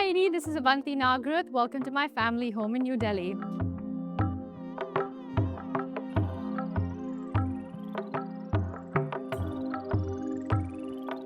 Heidi, this is Avanti Nagrath. Welcome to my family home in New Delhi.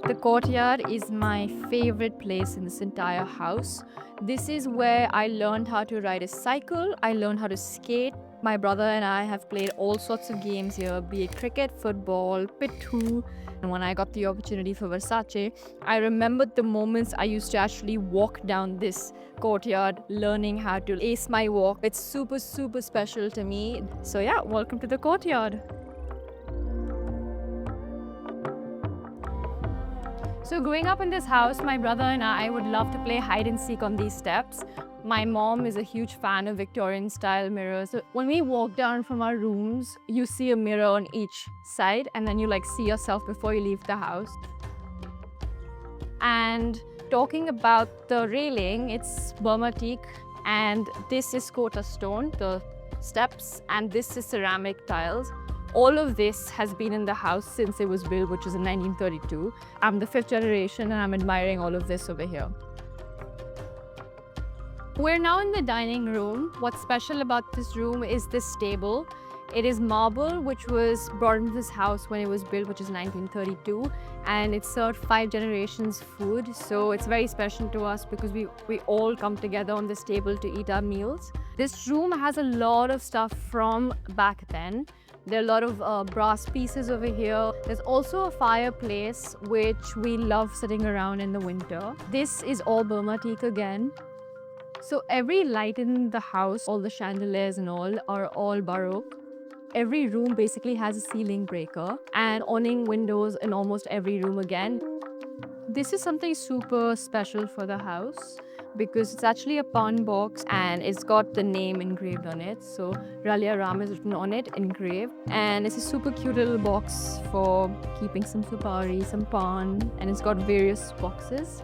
The courtyard is my favorite place in this entire house. This is where I learned how to ride a cycle, I learned how to skate. My brother and I have played all sorts of games here, be it cricket, football, pittu. And when I got the opportunity for Versace, I remembered the moments I used to actually walk down this courtyard, learning how to ace my walk. It's super, super special to me. So yeah, welcome to the courtyard. So growing up in this house, my brother and I would love to play hide and seek on these steps. My mom is a huge fan of Victorian style mirrors. So when we walk down from our rooms, you see a mirror on each side and then you see yourself before you leave the house. And talking about the railing, it's Burma teak and this is Kota stone, the steps, and this is ceramic tiles. All of this has been in the house since it was built, which was in 1932. I'm the 5th generation and I'm admiring all of this over here. We're now in the dining room. What's special about this room is this table. It is marble, which was brought into this house when it was built, which is 1932. And it served 5 generations food. So it's very special to us because we all come together on this table to eat our meals. This room has a lot of stuff from back then. There are a lot of brass pieces over here. There's also a fireplace, which we love sitting around in the winter. This is all Burma teak again. So every light in the house, all the chandeliers and all, are all Baroque. Every room basically has a ceiling breaker and awning windows in almost every room again. This is something super special for the house because it's actually a pawn box and it's got the name engraved on it. So Ralia Ram is written on it, engraved. And it's a super cute little box for keeping some supari, some pawn, and it's got various boxes.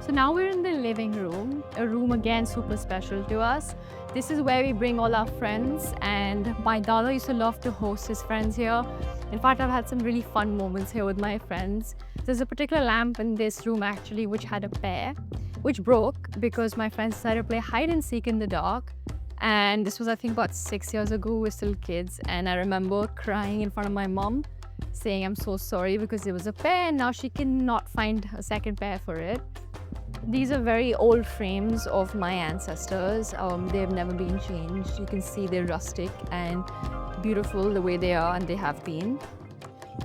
So now we're in the living room, a room again super special to us. This is where we bring all our friends, and my dada used to love to host his friends here. In fact, I've had some really fun moments here with my friends. There's a particular lamp in this room actually which had a pair, which broke because my friends decided to play hide and seek in the dark. And this was, I think, about 6 years ago. We were still kids, and I remember crying in front of my mom, saying I'm so sorry because it was a pair and now she cannot find a second pair for it. These are very old frames of my ancestors. They've never been changed. You can see they're rustic and beautiful the way they are, and they have been.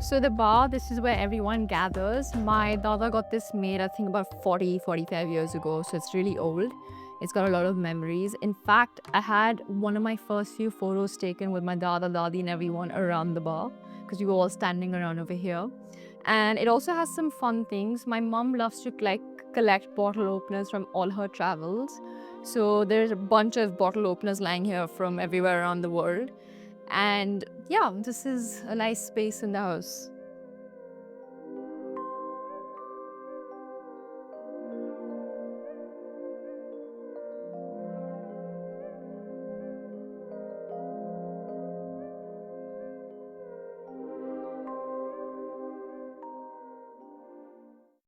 So the bar, this is where everyone gathers. My dada got this made, I think, about 45 years ago, so it's really old. It's got a lot of memories. In fact, I had one of my first few photos taken with my dada, dadi, and everyone around the bar because we were all standing around over here. And it also has some fun things. My mom loves to collect bottle openers from all her travels. So there's a bunch of bottle openers lying here from everywhere around the world. And yeah, this is a nice space in the house.